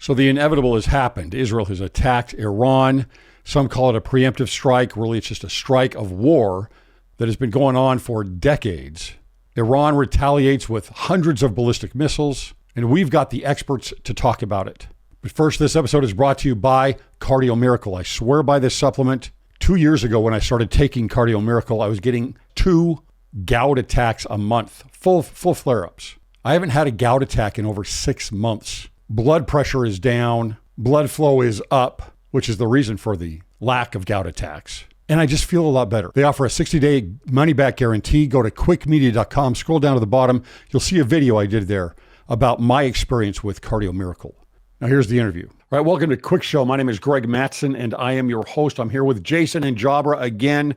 So the inevitable has happened. Israel has attacked Iran. Some call it a preemptive strike. Really, it's just a strike of war that has been going on for decades. Iran retaliates with hundreds of ballistic missiles, and we've got the experts to talk about it. But first, this episode is brought to you by Cardio Miracle. I swear by this supplement. 2 years ago, when I started taking Cardio Miracle, I was getting 2 gout attacks a month, full flare-ups. I haven't had a gout attack in over 6 months. Blood pressure is down, blood flow is up, which is the reason for the lack of gout attacks. And I just feel a lot better. They offer a 60-day money-back guarantee. Go to cwicmedia.com, scroll down to the bottom. You'll see a video I did there about my experience with Cardio Miracle. Now here's the interview. All right, welcome to Cwic Show. My name is Greg Mattson, and I am your host. I'm here with Jason and Jabra again.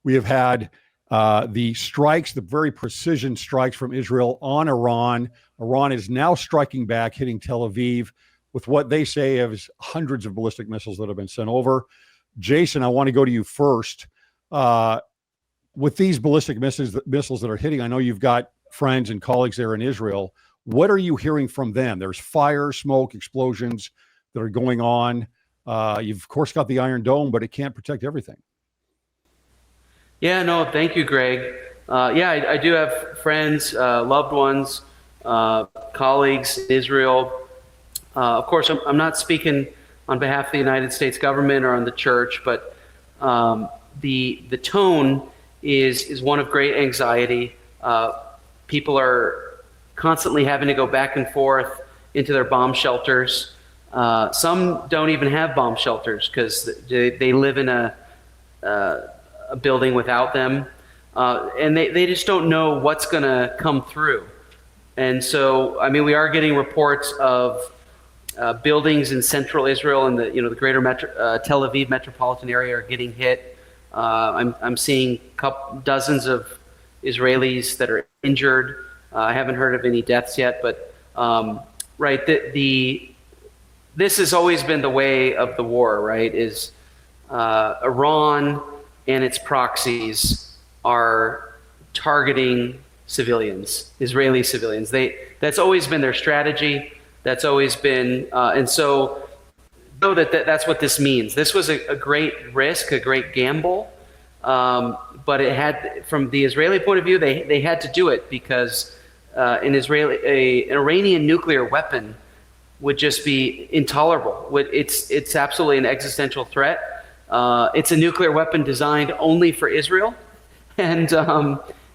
We have had the strikes, the very precision strikes from Israel on Iran. Iran is now striking back, hitting Tel Aviv with what they say is hundreds of ballistic missiles that have been sent over. Jason, I want to go to you first. With these ballistic missiles that are hitting, I know you've got friends and colleagues there in Israel. What are you hearing from them? There's fire, smoke, explosions that are going on. You've, of course, got the Iron Dome, but it can't protect everything. Yeah, no, thank you, Greg. I do have friends, loved ones, colleagues in Israel. Of course, I'm not speaking on behalf of the United States government or on the church, but the tone is one of great anxiety. People are constantly having to go back and forth into their bomb shelters. Some don't even have bomb shelters because they live in a building without them, and they just don't know what's going to come through. And so, I mean, we are getting reports of buildings in central Israel and the greater Tel Aviv metropolitan area are getting hit. I'm seeing dozens of Israelis that are injured. I haven't heard of any deaths yet, but this has always been the way of the war, right? Is Iran and its proxies are targeting civilians, Israeli civilians. That's always been their strategy. That's always been, and so know that's what this means. This was a great risk, a great gamble, but it had, from the Israeli point of view, they had to do it because an Iranian nuclear weapon would just be intolerable. It's absolutely an existential threat. It's a nuclear weapon designed only for Israel, and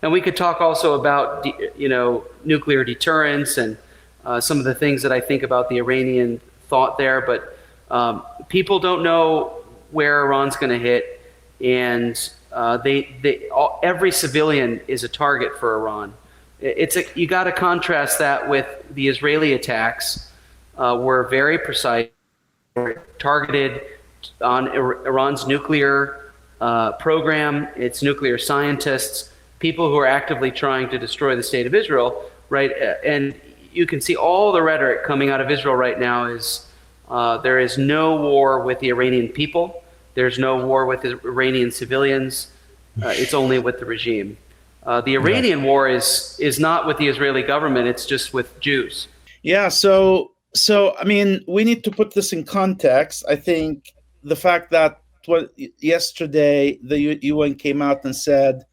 we could talk also about nuclear deterrence and some of the things that I think about the Iranian thought there, but people don't know where Iran's going to hit, and every civilian is a target for Iran. You got to contrast that with the Israeli attacks. Were very precise, targeted on Iran's nuclear program, its nuclear scientists, people who are actively trying to destroy the state of Israel, right? And you can see all the rhetoric coming out of Israel right now is there is no war with the Iranian people. There's no war with the Iranian civilians. It's only with the regime. The Iranian war is not with the Israeli government. It's just with Jews. Yeah. So I mean, we need to put this in context. I think the fact that yesterday the UN came out and said,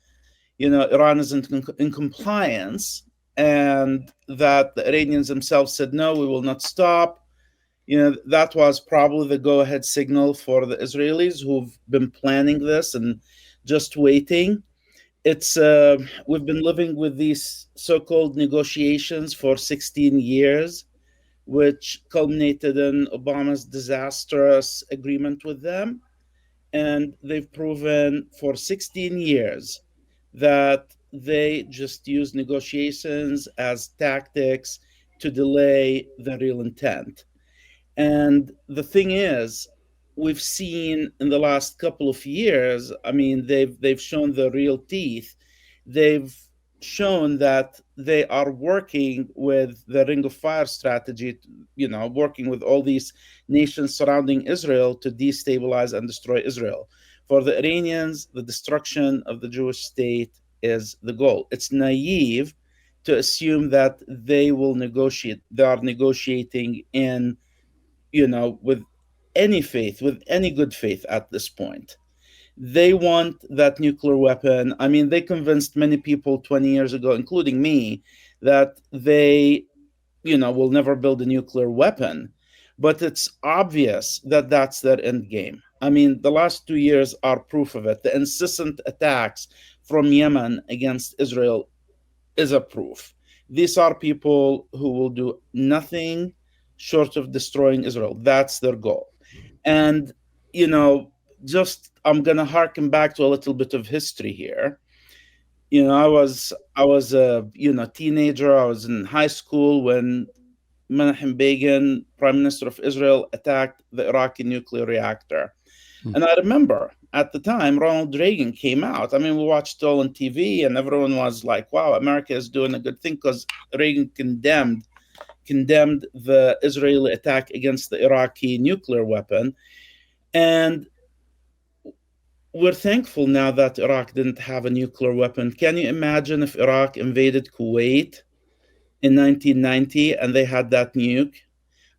Iran is in compliance, and that the Iranians themselves said, no, we will not stop. That was probably the go-ahead signal for the Israelis who've been planning this and just waiting. We've been living with these so-called negotiations for 16 years, which culminated in Obama's disastrous agreement with them. And they've proven for 16 years that they just use negotiations as tactics to delay the real intent. And the thing is, we've seen in the last couple of years, I mean, they've shown the real teeth. They've shown that they are working with the Ring of Fire strategy, working with all these nations surrounding Israel to destabilize and destroy Israel. For the Iranians, the destruction of the Jewish state is the goal. It's naive to assume that they will negotiate. They are negotiating in, with any faith, with any good faith at this point. They want that nuclear weapon. I mean, they convinced many people 20 years ago, including me, that they, will never build a nuclear weapon. But it's obvious that that's their end game. I mean, the last 2 years are proof of it. The incessant attacks from Yemen against Israel is a proof. These are people who will do nothing short of destroying Israel. That's their goal. And, I'm going to harken back to a little bit of history here. I was a teenager. I was in high school when Menachem Begin, Prime Minister of Israel, attacked the Iraqi nuclear reactor. And I remember at the time, Ronald Reagan came out. I mean, we watched it all on TV, and everyone was like, wow, America is doing a good thing, because Reagan condemned the Israeli attack against the Iraqi nuclear weapon. And we're thankful now that Iraq didn't have a nuclear weapon. Can you imagine if Iraq invaded Kuwait in 1990 and they had that nuke?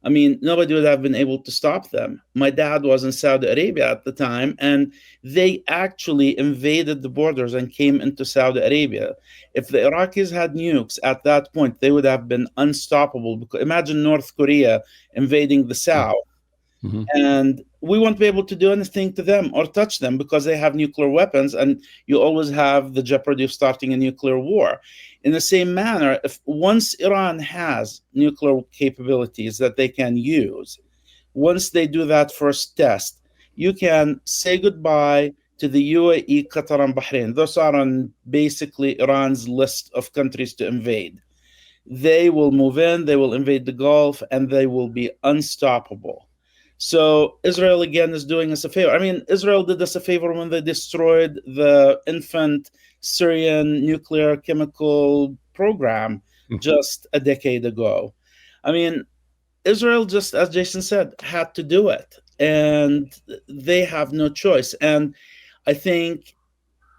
I mean, nobody would have been able to stop them. My dad was in Saudi Arabia at the time, and they actually invaded the borders and came into Saudi Arabia. If the Iraqis had nukes at that point, they would have been unstoppable. Because imagine North Korea invading the South. Mm-hmm. And we won't be able to do anything to them or touch them because they have nuclear weapons, and you always have the jeopardy of starting a nuclear war. In the same manner, if once Iran has nuclear capabilities that they can use, once they do that first test, you can say goodbye to the UAE, Qatar, and Bahrain. Those are on basically Iran's list of countries to invade. They will move in, they will invade the Gulf, and they will be unstoppable. So Israel, again, is doing us a favor. I mean, Israel did us a favor when they destroyed the infant Syrian nuclear chemical program just a decade ago. I mean, Israel, just as Jason said, had to do it. And they have no choice. And I think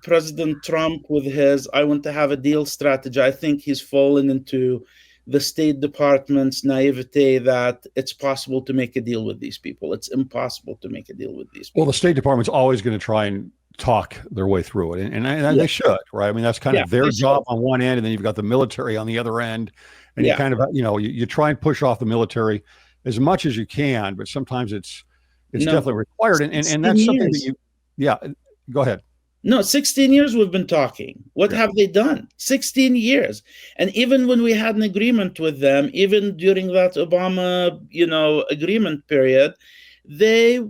President Trump, with his I want to have a deal strategy, I think he's fallen into the State Department's naivete that it's possible to make a deal with these people. It's impossible to make a deal with these people. Well, the State Department's always going to try and talk their way through it. And they should, right? I mean, that's kind of their job on one end, and then you've got the military on the other end. And you kind of, you try and push off the military as much as you can, but sometimes it's definitely required. And that's something that go ahead. No, 16 years we've been talking. What have they done? 16 years. And even when we had an agreement with them, even during that Obama, agreement period, they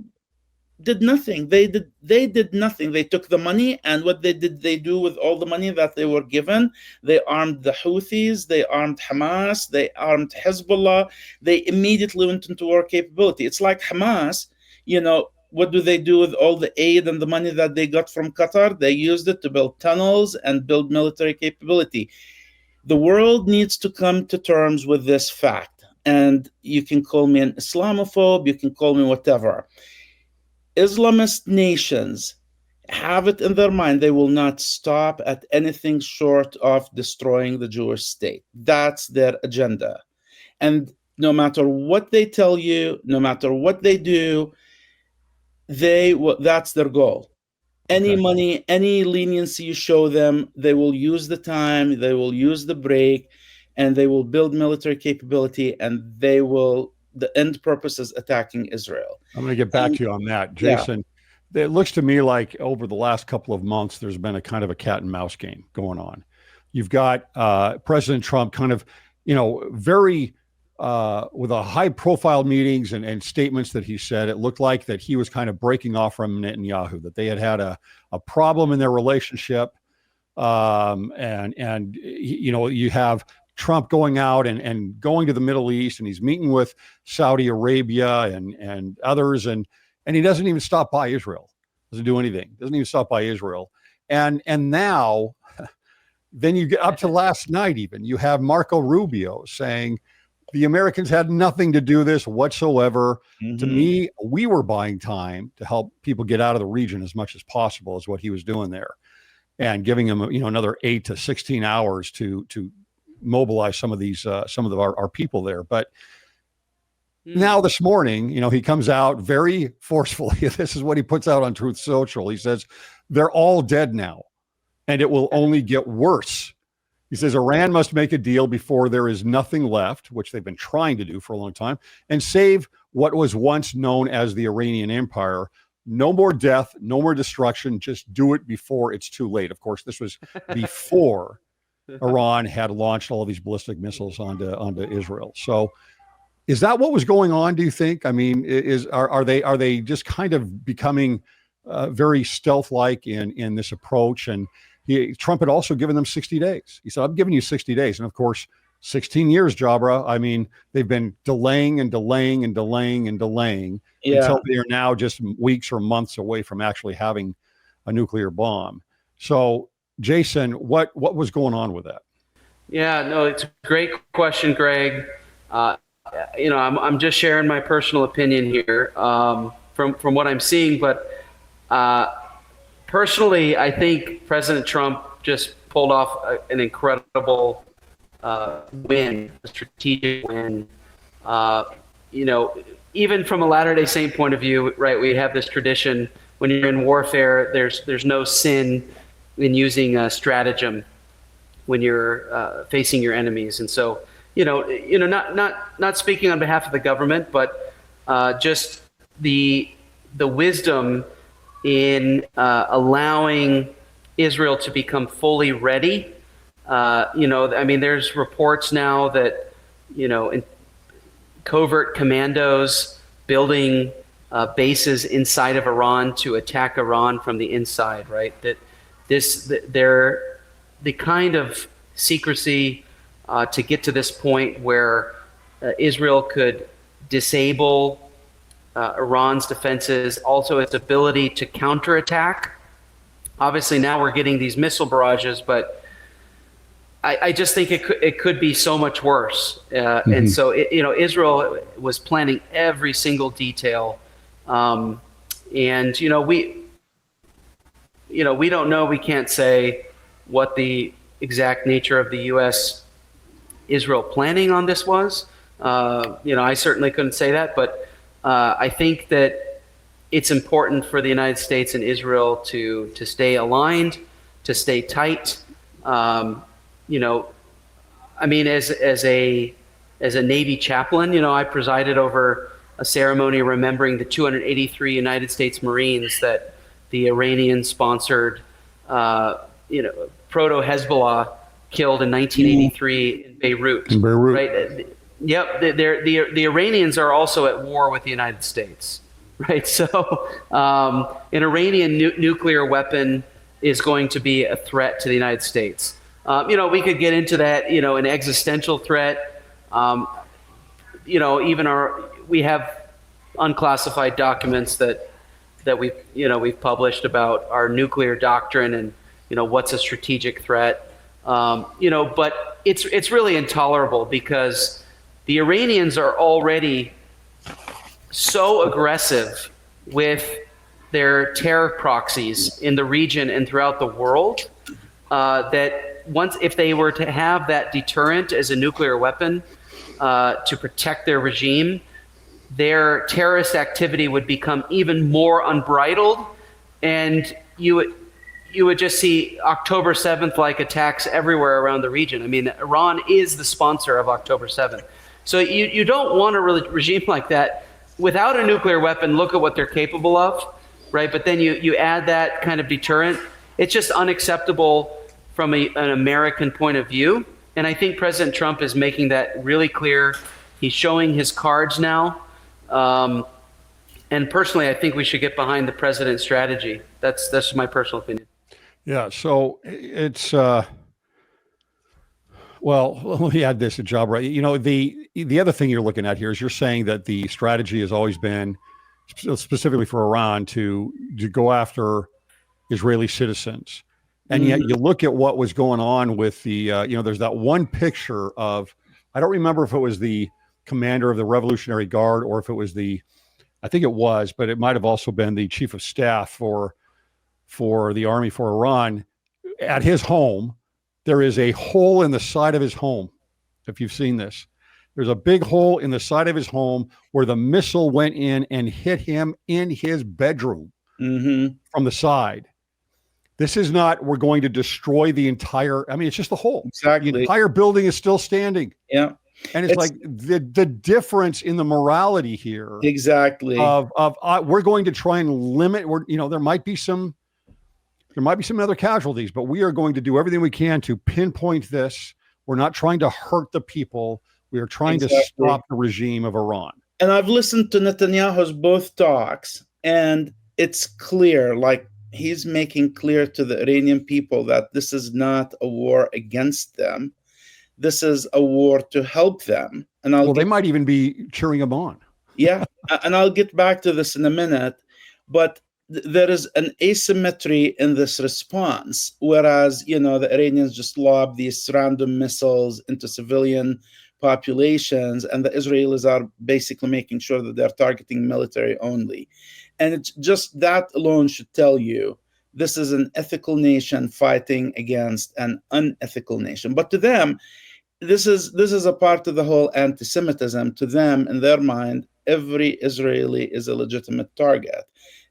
did nothing. They did nothing. They took the money, and what they do with all the money that they were given? They armed the Houthis, they armed Hamas, they armed Hezbollah. They immediately went into war capability. It's like Hamas, what do they do with all the aid and the money that they got from Qatar? They used it to build tunnels and build military capability. The world needs to come to terms with this fact. And you can call me an Islamophobe, you can call me whatever. Islamist nations have it in their mind they will not stop at anything short of destroying the Jewish state. That's their agenda. And no matter what they tell you, no matter what they do, that's their goal. Any money, any leniency you show them, they will use the time, they will use the break, and they will build military capability, and the end purpose is attacking Israel. I'm going to get back to you on that, Jason. It looks to me like over the last couple of months, there's been a kind of a cat and mouse game going on. You've got President Trump kind of, very with a high-profile meetings and statements that he said. It looked like that he was kind of breaking off from Netanyahu, that they had a problem in their relationship. You have Trump going out and going to the Middle East, and he's meeting with Saudi Arabia and others, and he doesn't even stop by Israel. Doesn't do anything. Doesn't even stop by Israel. And now, then you get up to last night even, you have Marco Rubio saying, the Americans had nothing to do this whatsoever. Mm-hmm. To me, we were buying time to help people get out of the region as much as possible, is what he was doing there, and giving them, another 8 to 16 hours to mobilize some of these, our people there. But Now this morning, he comes out very forcefully. This is what he puts out on Truth Social. He says, they're all dead now, and it will only get worse. He says Iran must make a deal before there is nothing left, which they've been trying to do for a long time, and save what was once known as the Iranian Empire. No more death, no more destruction. Just do it before it's too late. Of course, this was before Iran had launched all of these ballistic missiles onto Israel. So is that what was going on, do you think? I mean, are they just kind of becoming very stealth-like in this approach? And Trump had also given them 60 days. He said, I'm giving you 60 days. And of course, 16 years, Jabra. I mean, they've been delaying and delaying and delaying and delaying until they are now just weeks or months away from actually having a nuclear bomb. So, Jason, what was going on with that? Yeah, no, it's a great question, Greg. I'm just sharing my personal opinion here from what I'm seeing, but personally, I think President Trump just pulled off an incredible win, a strategic win. Even from a Latter-day Saint point of view, right? We have this tradition: when you're in warfare, there's no sin in using stratagem when you're facing your enemies. And so, not speaking on behalf of the government, but just the wisdom in allowing Israel to become fully ready. There's reports now that, in covert commandos building bases inside of Iran to attack Iran from the inside, right? The kind of secrecy to get to this point where Israel could disable Iran's defenses, also its ability to counterattack. Obviously, now we're getting these missile barrages, but I just think it could be so much worse. And so, Israel was planning every single detail. We don't know. We can't say what the exact nature of the U.S.-Israel planning on this was. I certainly couldn't say that, but I think that it's important for the United States and Israel to stay aligned, to stay tight. As a Navy chaplain, I presided over a ceremony remembering the 283 United States Marines that the Iranian-sponsored, proto-Hezbollah killed in 1983 in Beirut. Right? Yep. The Iranians are also at war with the United States. Right. So an Iranian nuclear weapon is going to be a threat to the United States. We could get into that, an existential threat. We have unclassified documents that we've published about our nuclear doctrine and, what's a strategic threat. But it's really intolerable because the Iranians are already so aggressive with their terror proxies in the region and throughout the world that if they were to have that deterrent as a nuclear weapon to protect their regime, their terrorist activity would become even more unbridled, and you would just see October 7th like attacks everywhere around the region. I mean, Iran is the sponsor of October 7th. So you don't want a regime like that without a nuclear weapon. Look at what they're capable of, right? But then you add that kind of deterrent. It's just unacceptable from an American point of view. And I think President Trump is making that really clear. He's showing his cards now. And personally, I think we should get behind the president's strategy. That's my personal opinion. Yeah. So it's, well, let me add this to Jabra. The other thing you're looking at here is you're saying that the strategy has always been specifically for Iran to go after Israeli citizens. And yet you look at what was going on with the, there's that one picture of, I don't remember if it was the commander of the Revolutionary Guard or if it was I think it was, but it might have also been the chief of staff for the army for Iran. At his home, there is a hole in the side of his home, if you've seen this. There's a big hole in the side of his home where the missile went in and hit him in his bedroom from the side. This is not, we're going to destroy the entire, I mean, it's just the hole. Exactly. The entire building is still standing. Yeah. And it's like the difference in the morality here. Exactly. Of we're going to try and limit, there might be some other casualties, but we are going to do everything we can to pinpoint this. We're not trying to hurt the people. We are trying to stop the regime of Iran. And I've listened to Netanyahu's both talks, and it's clear, like he's making clear to the Iranian people that this is not a war against them. This is a war to help them. And they might even be cheering them on. Yeah. And I'll get back to this in a minute. But there is an asymmetry in this response, whereas, the Iranians just lob these random missiles into civilian populations, and the Israelis are basically making sure that they're targeting military only. And it's just that alone should tell you this is an ethical nation fighting against an unethical nation. But to them, this is a part of the whole anti-Semitism. To them, in their mind, every Israeli is a legitimate target.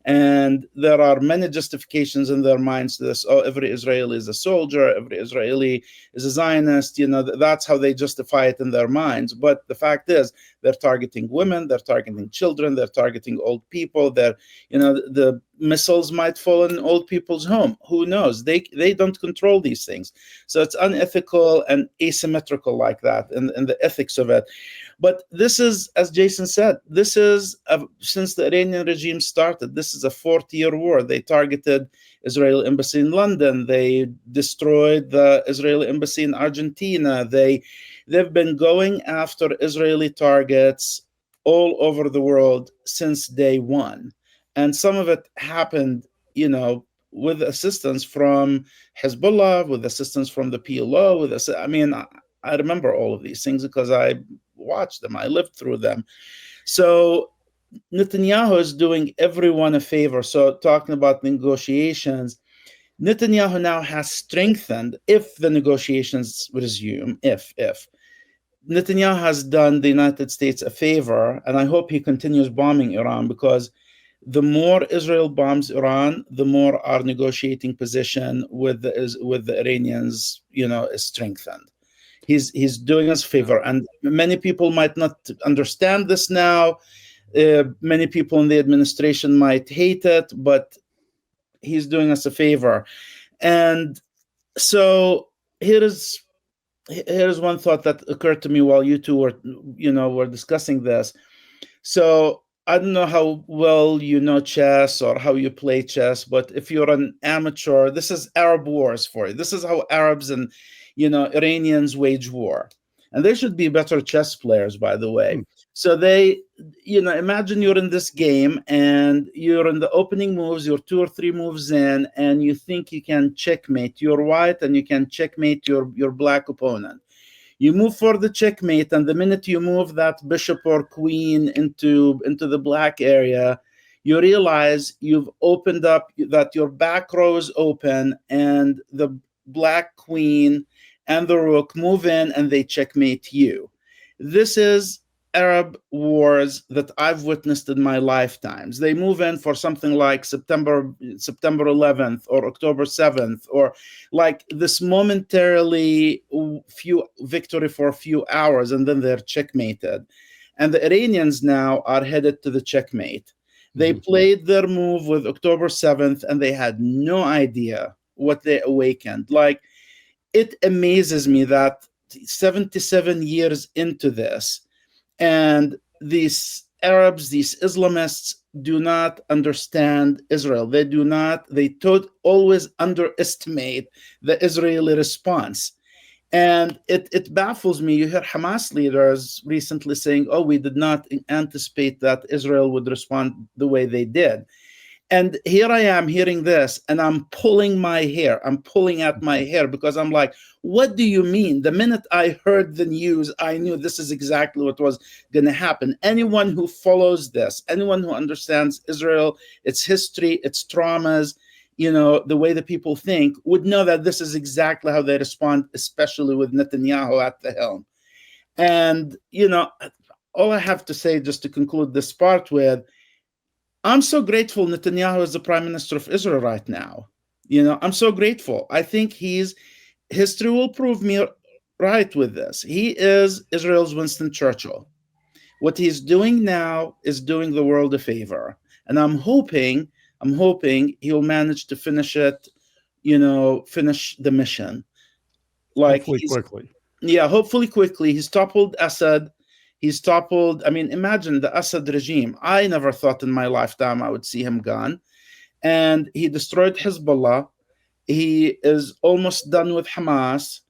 And there are many justifications in their minds to this. Oh, every Israeli is a soldier. Every Israeli is a Zionist. That's how they justify it in their minds. But the fact is, they're targeting women. They're targeting children. They're targeting old people. The missiles might fall in old people's home. Who knows? They don't control these things. So it's unethical and asymmetrical like that, and the ethics of it. But this is, as Jason said, since the Iranian regime started, this is a 40-year war. They targeted Israeli embassy in London. They destroyed the Israeli embassy in Argentina. They've been going after Israeli targets all over the world since day one. And some of it happened, with assistance from Hezbollah, with assistance from the PLO. I remember all of these things because I watched them. I lived through them. So Netanyahu is doing everyone a favor. So talking about negotiations, Netanyahu now has strengthened, if the negotiations resume, if Netanyahu has done the United States a favor, and I hope he continues bombing Iran, because the more Israel bombs Iran, the more our negotiating position with the Iranians, is strengthened. He's doing us a favor, and many people might not understand this now. Many people in the administration might hate it, but he's doing us a favor. And so here's one thought that occurred to me while you two were discussing this. So I don't know how well you know chess or how you play chess, but if you're an amateur, this is Arab wars for you. This is how Arabs and Iranians wage war. And they should be better chess players, by the way. So they, imagine you're in this game and you're in the opening moves, you're 2 or 3 moves in, and you think you can checkmate your white and you can checkmate your black opponent. You move for the checkmate, and the minute you move that bishop or queen into the black area, you realize you've opened up, that your back row is open, and the black queen and the rook move in and they checkmate you. This is Arab wars that I've witnessed in my lifetimes. They move in for something like September 11th or October 7th, or like this momentarily few victory for a few hours, and then they're checkmated. And the Iranians now are headed to the checkmate. They played their move with October 7th, and they had no idea what they awakened. Like, it amazes me that 77 years into this, and these Arabs, these Islamists, do not understand Israel. They always underestimate the Israeli response. And it baffles me. You hear Hamas leaders recently saying, oh, we did not anticipate that Israel would respond the way they did. And here I am hearing this, and I'm pulling my hair. I'm pulling at my hair because I'm like, what do you mean? The minute I heard the news, I knew this is exactly what was going to happen. Anyone who follows this, anyone who understands Israel, its history, its traumas, the way the people think, would know that this is exactly how they respond, especially with Netanyahu at the helm. And, all I have to say, just to conclude this part with, I'm so grateful Netanyahu is the prime minister of Israel right now. I'm so grateful. I think history will prove me right with this. He is Israel's Winston Churchill. What he's doing now is doing the world a favor. And I'm hoping he'll manage to finish it, finish the mission. Hopefully quickly. Yeah, hopefully quickly. He's toppled Assad. Imagine the Assad regime. I never thought in my lifetime I would see him gone. And he destroyed Hezbollah. He is almost done with Hamas,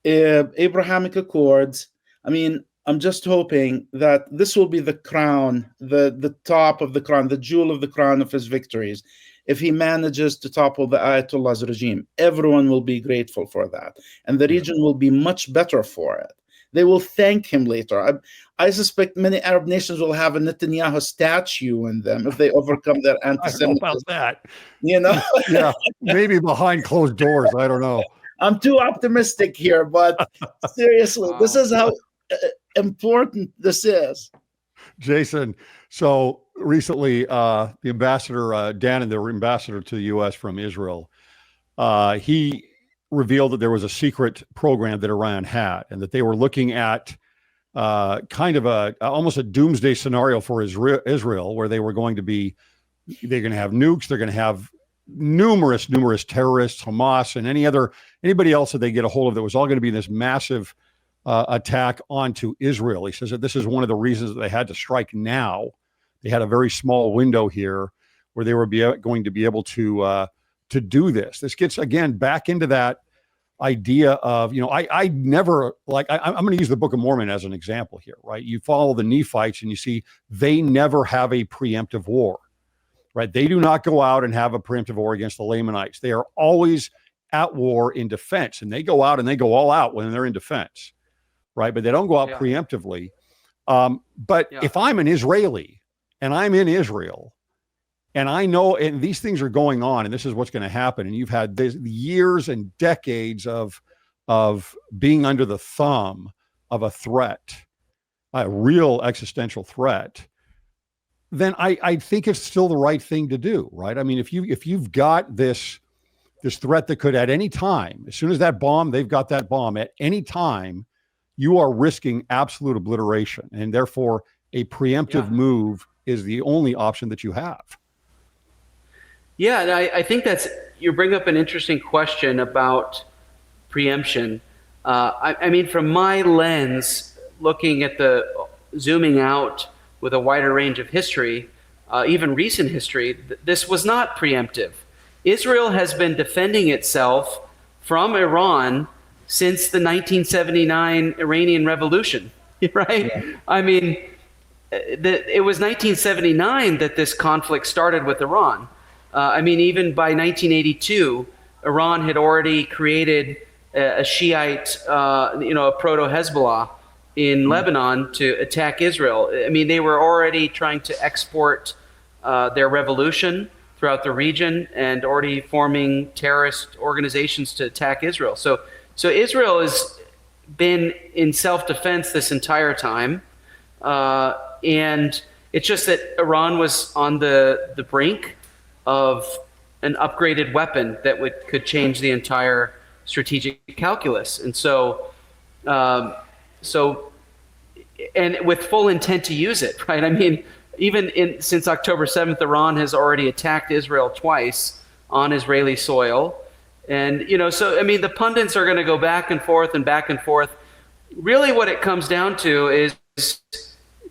Abrahamic Accords. I'm just hoping that this will be the crown, the top of the crown, the jewel of the crown of his victories. If he manages to topple the Ayatollah's regime, everyone will be grateful for that. And the region will be much better for it. They will thank him later. I suspect many Arab nations will have a Netanyahu statue in them if they overcome their anti-Semitism. I don't know about that. Yeah, maybe behind closed doors. I don't know. I'm too optimistic here, but seriously, this is how important this is. Jason, so recently the ambassador, Dannon, the ambassador to the U.S. from Israel, he revealed that there was a secret program that Iran had, and that they were looking at kind of almost a doomsday scenario for Israel, where they're going to have nukes, they're going to have numerous terrorists, Hamas, and anybody else that they get a hold of, that was all going to be this massive attack onto Israel. He says that this is one of the reasons that they had to strike now. They had a very small window here where they were going to be able to do this. This gets, again, back into that idea of, I never, I'm going to use the Book of Mormon as an example here, right? You follow the Nephites and you see they never have a preemptive war, right? They do not go out and have a preemptive war against the Lamanites. They are always at war in defense, and they go out and they go all out when they're in defense, right? But they don't go out preemptively. But if I'm an Israeli and I'm in Israel, and I know, and these things are going on, and this is what's going to happen, and you've had years and decades of being under the thumb of a threat, a real existential threat, then I think it's still the right thing to do, right? If you've got this threat that could at any time, as soon as they've got that bomb, at any time, you are risking absolute obliteration, and therefore a preemptive move is the only option that you have. Yeah, and I think you bring up an interesting question about preemption. From my lens, looking at zooming out with a wider range of history, even recent history, this was not preemptive. Israel has been defending itself from Iran since the 1979 Iranian Revolution, right? Yeah. It was 1979 that this conflict started with Iran. Even by 1982, Iran had already created a Shiite, a proto-Hezbollah in Lebanon to attack Israel. They were already trying to export their revolution throughout the region and already forming terrorist organizations to attack Israel. So Israel has been in self-defense this entire time. And it's just that Iran was on the brink of an upgraded weapon that could change the entire strategic calculus. And so and with full intent to use it, right? Since October 7th, Iran has already attacked Israel twice on Israeli soil. And, the pundits are going to go back and forth and back and forth. Really what it comes down to is,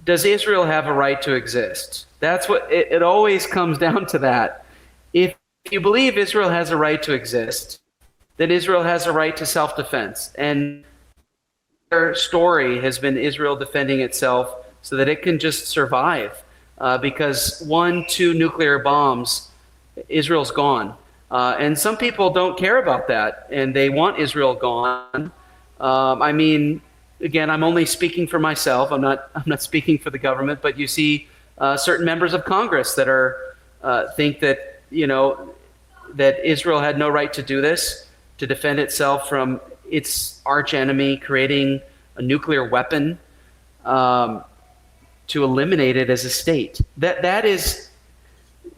does Israel have a right to exist? That's what it always comes down to, that. If you believe Israel has a right to exist, then Israel has a right to self-defense. And their story has been Israel defending itself so that it can just survive. Because 1-2 nuclear bombs, Israel's gone. And some people don't care about that, and they want Israel gone. Again, I'm only speaking for myself. I'm not speaking for the government. But you see certain members of Congress that think that that Israel had no right to do this, to defend itself from its arch enemy creating a nuclear weapon to eliminate it as a state. That is,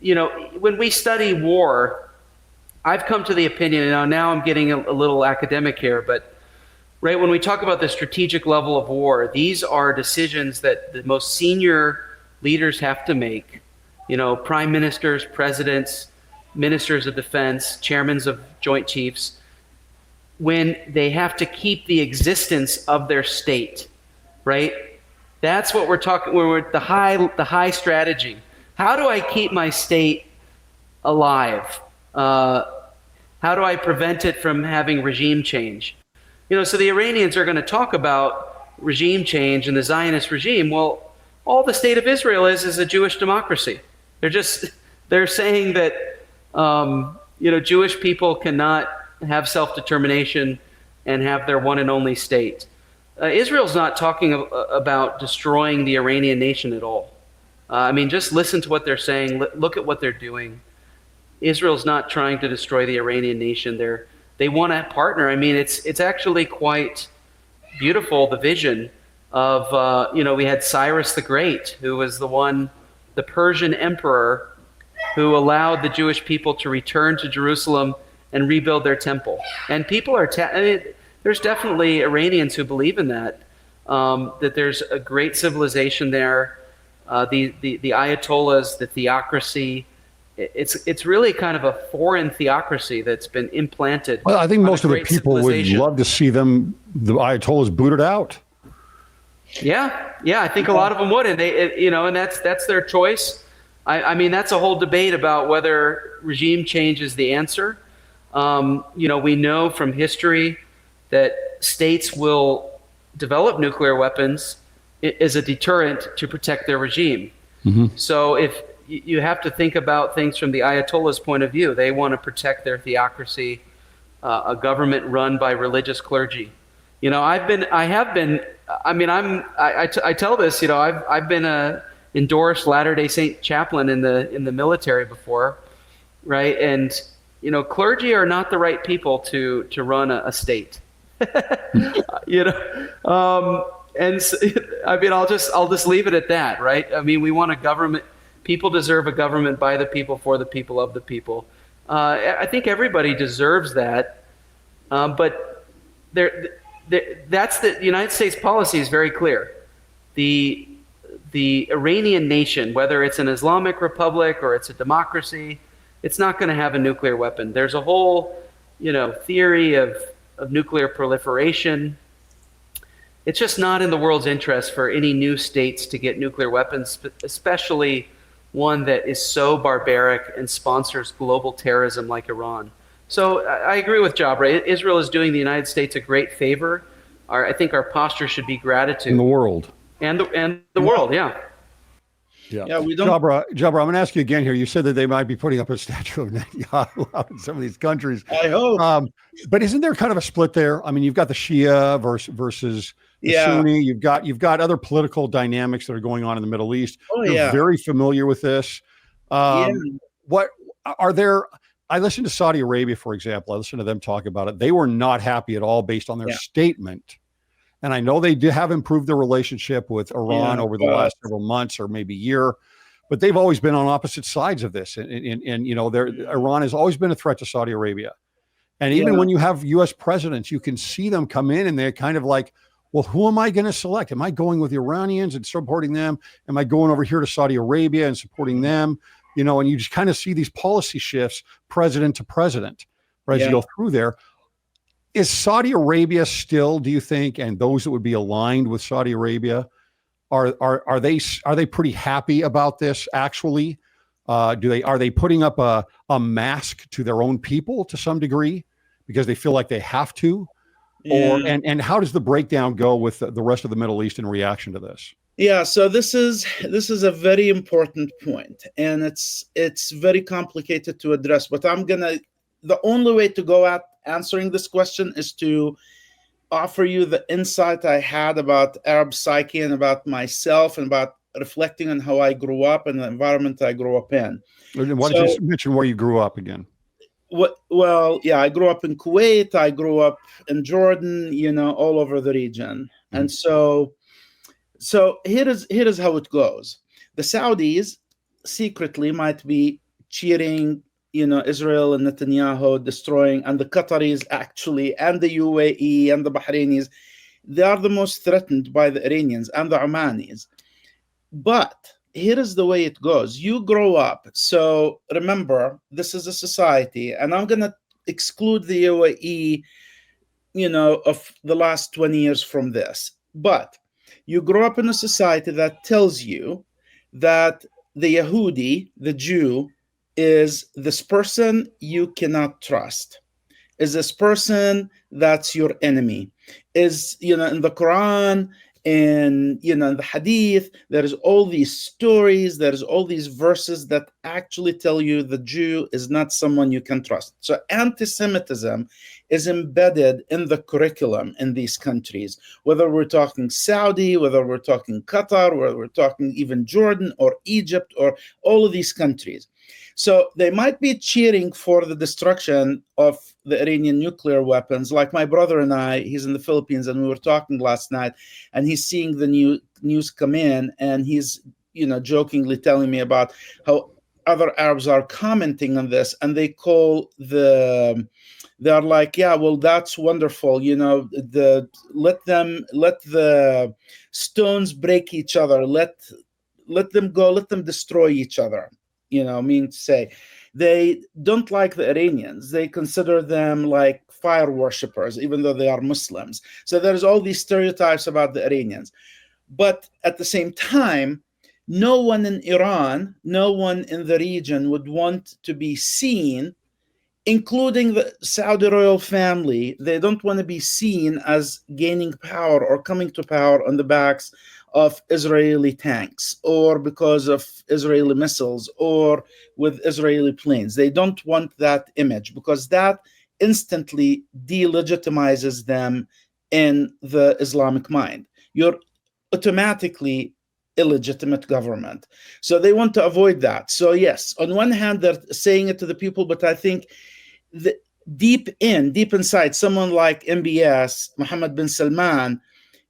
when we study war, I've come to the opinion, and now I'm getting a little academic here, but right, when we talk about the strategic level of war, these are decisions that the most senior leaders have to make. Prime ministers, presidents, ministers of defense, chairmen of joint chiefs, when they have to keep the existence of their state, right? That's what we're talking. We're the high strategy. How do I keep my state alive? How do I prevent it from having regime change? So the Iranians are going to talk about regime change and the Zionist regime. Well, all the state of Israel is a Jewish democracy. They're saying that Jewish people cannot have self-determination and have their one and only state. Israel's not talking about destroying the Iranian nation at all. Just listen to what they're saying. Look at what they're doing. Israel's not trying to destroy the Iranian nation. They want to partner. It's actually quite beautiful, the vision of, we had Cyrus the Great, who was the Persian emperor, who allowed the Jewish people to return to Jerusalem and rebuild their temple. And people are, there's definitely Iranians who believe in that there's a great civilization there. The Ayatollahs, the theocracy, it's really kind of a foreign theocracy that's been implanted. Well, I think most of the people would love to see the Ayatollahs booted out. Yeah, I think a lot of them would, and and that's their choice. That's a whole debate about whether regime change is the answer. We know from history that states will develop nuclear weapons as a deterrent to protect their regime. Mm-hmm. So if you have to think about things from the Ayatollah's point of view, they want to protect their theocracy, a government run by religious clergy. I tell this, I've been a endorsed Latter-day Saint chaplain in the military before, right? And clergy are not the right people to run a state. And so, I'll just leave it at that, right? We want a government. People deserve a government by the people, for the people, of the people. I think everybody deserves that, but that's the United States policy is very clear. The Iranian nation, whether it's an Islamic republic or it's a democracy, it's not going to have a nuclear weapon. There's a whole, theory of nuclear proliferation. It's just not in the world's interest for any new states to get nuclear weapons, especially one that is so barbaric and sponsors global terrorism like Iran. So I agree with Jabra. Israel is doing the United States a great favor. I think our posture should be gratitude. In the world. And the world, yeah. Yeah, we don't. Jabra, I'm going to ask you again here. You said that they might be putting up a statue of Netanyahu in some of these countries. I hope. But isn't there kind of a split there? You've got the Shia versus the Sunni. You've got other political dynamics that are going on in the Middle East. You're very familiar with this. What are there? I listened to Saudi Arabia, for example. I listened to them talk about it. They were not happy at all based on their statement. And I know they have improved their relationship with Iran over the last several months or maybe year, but they've always been on opposite sides of this. And Iran has always been a threat to Saudi Arabia. And even when you have U.S. presidents, you can see them come in and they're kind of like, well, who am I going to select? Am I going with the Iranians and supporting them? Am I going over here to Saudi Arabia and supporting them? And you just kind of see these policy shifts president to president, right, as you go through there. Is Saudi Arabia still, do you think, and those that would be aligned with Saudi Arabia, are they pretty happy about this actually? Are they putting up a mask to their own people to some degree because they feel like they have to? And how does the breakdown go with the rest of the Middle East in reaction to this? Yeah, so this is a very important point, and it's very complicated to address. But the only way to go at answering this question is to offer you the insight I had about Arab psyche and about myself and about reflecting on how I grew up and the environment I grew up in. Why don't you mention where you grew up again? I grew up in Kuwait. I grew up in Jordan, all over the region. And so here is how it goes. The Saudis secretly might be cheering, Israel and Netanyahu destroying, and the Qataris actually, and the UAE and the Bahrainis, they are the most threatened by the Iranians and the Omanis. But here is the way it goes. You grow up. So remember, this is a society, and I'm going to exclude the UAE, of the last 20 years from this. But you grow up in a society that tells you that the Yehudi, the Jew, is this person you cannot trust, is this person that's your enemy, is, in the Quran, and, in the Hadith, there's all these stories, there's all these verses that actually tell you the Jew is not someone you can trust. So anti-Semitism is embedded in the curriculum in these countries, whether we're talking Saudi, whether we're talking Qatar, whether we're talking even Jordan or Egypt or all of these countries. So they might be cheering for the destruction of the Iranian nuclear weapons. Like my brother and I, he's in the Philippines, and we were talking last night, and he's seeing the news come in, and he's, jokingly telling me about how other Arabs are commenting on this, and they're like, yeah, well, that's wonderful. Let the stones break each other. Let them go. Let them destroy each other. To say, they don't like the Iranians. They consider them like fire worshippers, even though they are Muslims. So there's all these stereotypes about the Iranians. But at the same time, no one in Iran, no one in the region would want to be seen, including the Saudi royal family. They don't want to be seen as gaining power or coming to power on the backs of Israeli tanks, or because of Israeli missiles, or with Israeli planes. They don't want that image, because that instantly delegitimizes them in the Islamic mind. You're automatically illegitimate government. So they want to avoid that. So yes, on one hand, they're saying it to the people, but I think deep inside, someone like MBS, Mohammed bin Salman,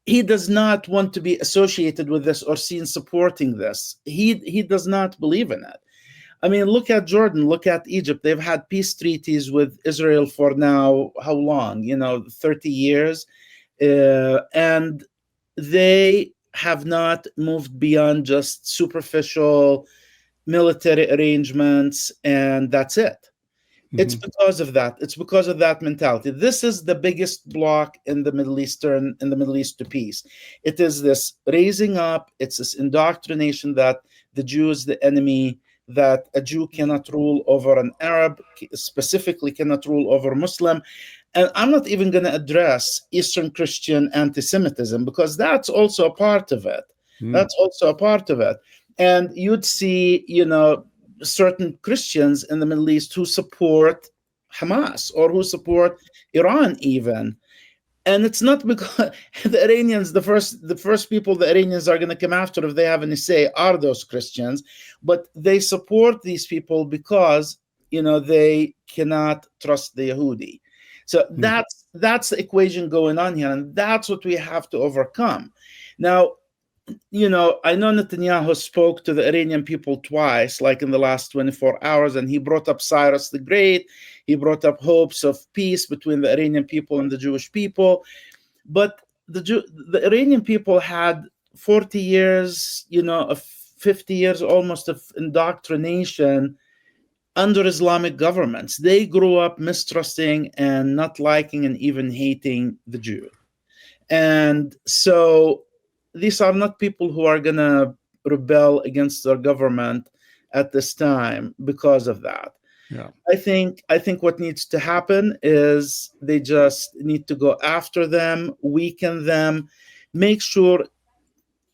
he does not want to be associated with this or seen supporting this. He does not believe in it. I mean, look at Jordan, look at Egypt. They've had peace treaties with Israel for now, how long? 30 years. And they have not moved beyond just superficial military arrangements, and that's it. It's because of that. It's because of that mentality. This is the biggest block in the Middle East to peace. It is this raising up. It's this indoctrination that the Jew is the enemy, that a Jew cannot rule over an Arab, specifically cannot rule over a Muslim. And I'm not even going to address Eastern Christian anti-Semitism, because that's also a part of it. That's also a part of it. And you'd see, certain Christians in the Middle East who support Hamas or who support Iran even. And it's not because the Iranians, the first people the Iranians are going to come after if they have any say are those Christians, but they support these people because, they cannot trust the Yehudi. So that's the equation going on here, and that's what we have to overcome. Now, I know Netanyahu spoke to the Iranian people twice, like in the last 24 hours, and he brought up Cyrus the Great. He brought up hopes of peace between the Iranian people and the Jewish people. But the Iranian people had 40 years, 50 years almost of indoctrination under Islamic governments. They grew up mistrusting and not liking and even hating the Jew. And so these are not people who are going to rebel against their government at this time because of that. Yeah. I think what needs to happen is they just need to go after them, weaken them, make sure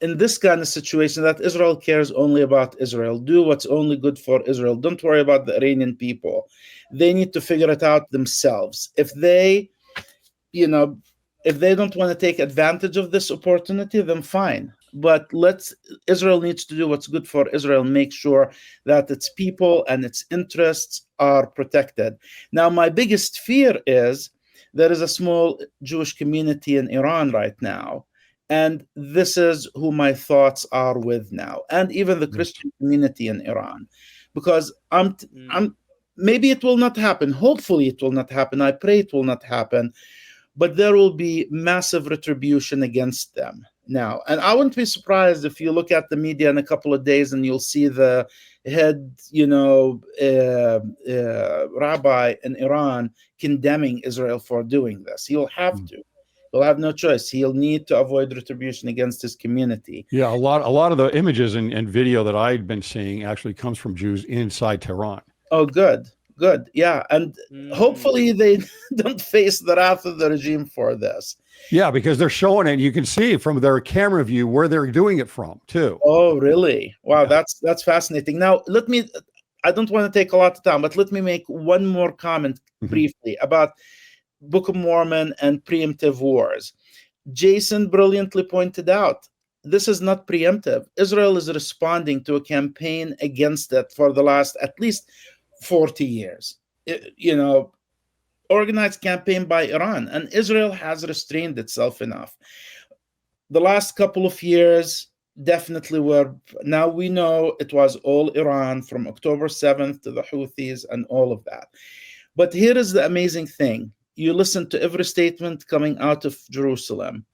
in this kind of situation that Israel cares only about Israel. Do what's only good for Israel. Don't worry about the Iranian people. They need to figure it out themselves. If they don't want to take advantage of this opportunity, then fine. But Israel needs to do what's good for Israel, make sure that its people and its interests are protected. Now, my biggest fear is there is a small Jewish community in Iran right now, And this is who my thoughts are with now, and even the Christian community in Iran, because I'm maybe it will not happen. Hopefully, it will not happen. I pray it will not happen, but there will be massive retribution against them now. And I wouldn't be surprised if you look at the media in a couple of days and you'll see the head, rabbi in Iran condemning Israel for doing this. He'll have to. He'll have no choice. He'll need to avoid retribution against his community. Yeah, a lot of the images and video that I'd been seeing actually comes from Jews inside Tehran. Oh, good. Yeah, and hopefully they don't face the wrath of the regime for this. Yeah, because they're showing it. You can see from their camera view where they're doing it from too. Oh, really? Wow, yeah. That's fascinating. Now, I don't want to take a lot of time, but let me make one more comment briefly about Book of Mormon and preemptive wars. Jason brilliantly pointed out, this is not preemptive. Israel is responding to a campaign against it for the last at least 40 years. Organized campaign by Iran, and Israel has restrained itself enough. The last couple of years definitely were, now we know it was all Iran from October 7th to the Houthis and all of that. But here is the amazing thing. You listen to every statement coming out of Jerusalem.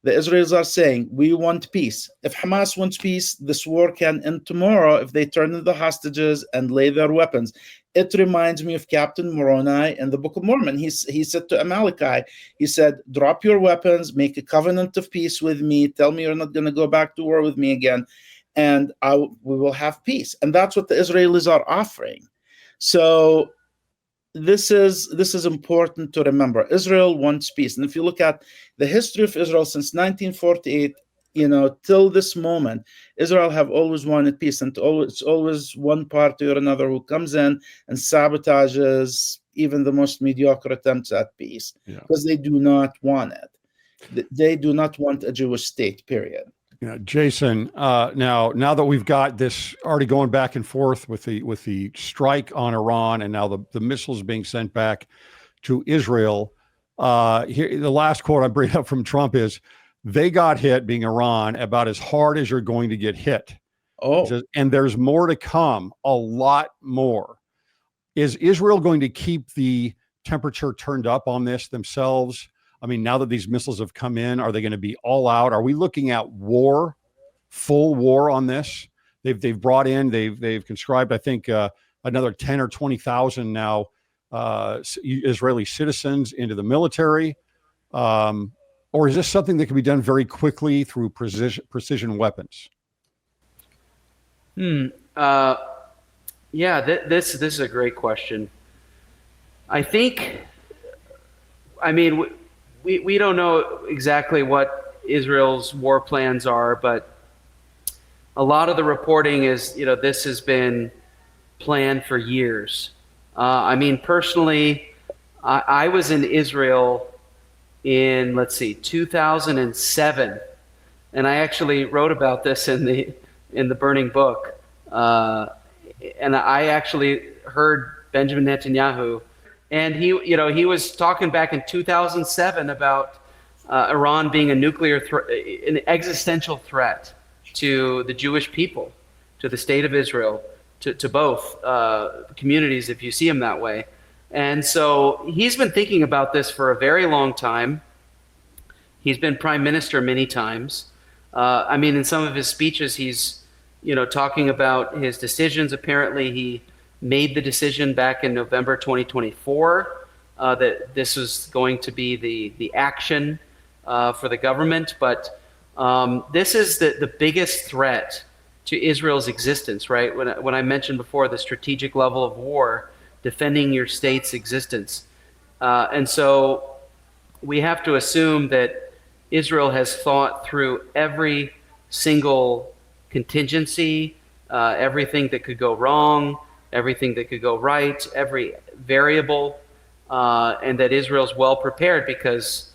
The Israelis are saying, we want peace. If Hamas wants peace, this war can end tomorrow if they turn in the hostages and lay their weapons. It reminds me of Captain Moroni in the Book of Mormon. He said to Amalekite, he said, drop your weapons, make a covenant of peace with me, tell me you're not going to go back to war with me again, and we will have peace. And that's what the Israelis are offering. So this is important to remember. Israel wants peace. And if you look at the history of Israel since 1948, till this moment, Israel have always wanted peace, and it's always one party or another who comes in and sabotages even the most mediocre attempts at peace, because they do not want it. They do not want a Jewish state, period. Jason, now that we've got this already going back and forth with the strike on Iran, and now the missiles being sent back to Israel, here the last quote I bring up from Trump is, they got hit, being Iran, about as hard as you're going to get hit. Oh, says, and there's more to come, a lot more. Is Israel going to keep the temperature turned up on this themselves? I mean, now that these missiles have come in, are they going to be all out? Are we looking at war, full war on this? They've brought in, they've conscribed, I think, another 10 or 20,000 now Israeli citizens into the military. Or is this something that can be done very quickly through precision weapons? Yeah, this is a great question. I mean, we don't know exactly what Israel's war plans are, but a lot of the reporting is, this has been planned for years. I mean, personally, I was in Israel in 2007, and I actually wrote about this in the Burning Book, and I actually heard Benjamin Netanyahu, and he was talking back in 2007 about Iran being a nuclear an existential threat to the Jewish people, to the state of Israel, to both communities, if you see them that way. And so he's been thinking about this for a very long time. He's been prime minister many times. I mean, in some of his speeches, he's, talking about his decisions. Apparently, he made the decision back in November 2024 that this was going to be the action for the government. But this is the biggest threat to Israel's existence, right? When I mentioned before the strategic level of war, defending your state's existence. And so we have to assume that Israel has thought through every single contingency, everything that could go wrong, everything that could go right, every variable, and that Israel's well prepared because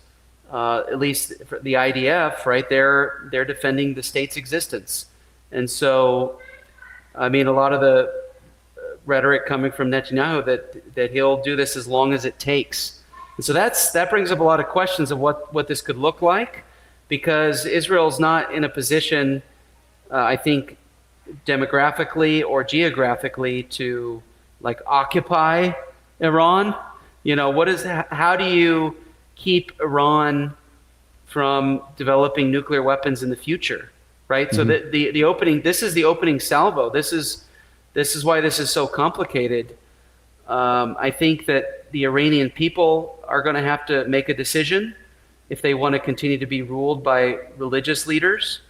at least for the IDF, right, they're defending the state's existence. And so, I mean, a lot of the rhetoric coming from Netanyahu that he'll do this as long as it takes. And so that brings up a lot of questions of what this could look like. because Israel's not in a position, I think, demographically or geographically to like occupy Iran. How do you keep Iran from developing nuclear weapons in the future, right? So the opening, this is the opening salvo. This is why this is so complicated. I think that the Iranian people are going to have to make a decision if they want to continue to be ruled by religious leaders,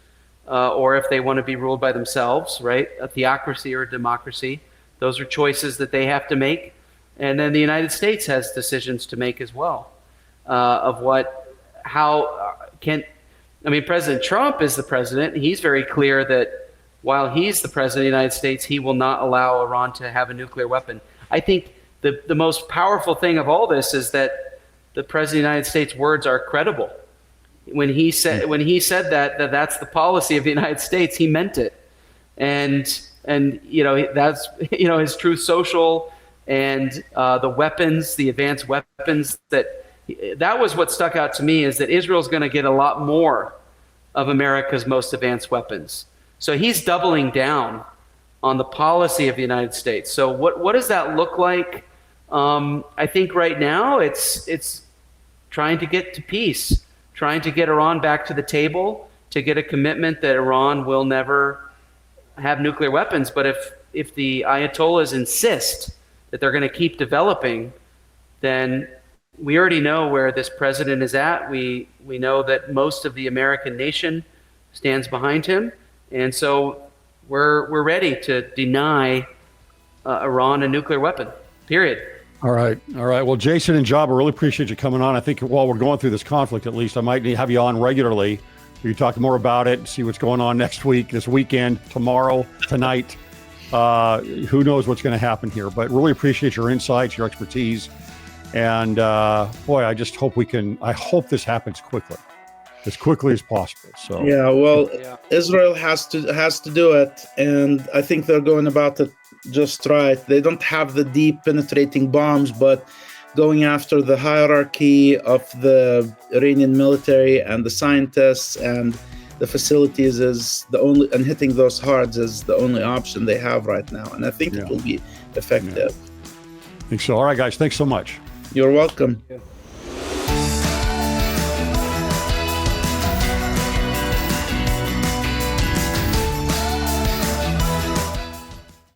or if they want to be ruled by themselves, right? A theocracy or a democracy. Those are choices that they have to make. And then the United States has decisions to make as well, President Trump is the president. He's very clear that while he's the president of the United States, he will not allow Iran to have a nuclear weapon. I think the most powerful thing of all this is that the president of the United States' words are credible. When he said that that's the policy of the United States, he meant it. And that's his Truth Social and the weapons, the advanced weapons that was what stuck out to me, is that Israel's going to get a lot more of America's most advanced weapons. So he's doubling down on the policy of the United States. So what does that look like? I think right now it's trying to get to peace, trying to get Iran back to the table, to get a commitment that Iran will never have nuclear weapons. But if the Ayatollahs insist that they're going to keep developing, then we already know where this president is at. We know that most of the American nation stands behind him. And so we're ready to deny Iran a nuclear weapon, period. All right. Well, Jason and Jabra, really appreciate you coming on. I think while we're going through this conflict, at least, I might need to have you on regularly. We can talk more about it, see what's going on next week, this weekend, tomorrow, tonight. Who knows what's going to happen here, but really appreciate your insights, your expertise. And boy, I just hope I hope this happens as quickly as possible. So yeah, well, Israel has to do it, and I think they're going about it just right. They don't have the deep penetrating bombs, but going after the hierarchy of the Iranian military and the scientists and the facilities is the only, and hitting those hards is the only option they have right now. And I think it will be effective. I think so. All right, guys, thanks so much. You're welcome. Yeah.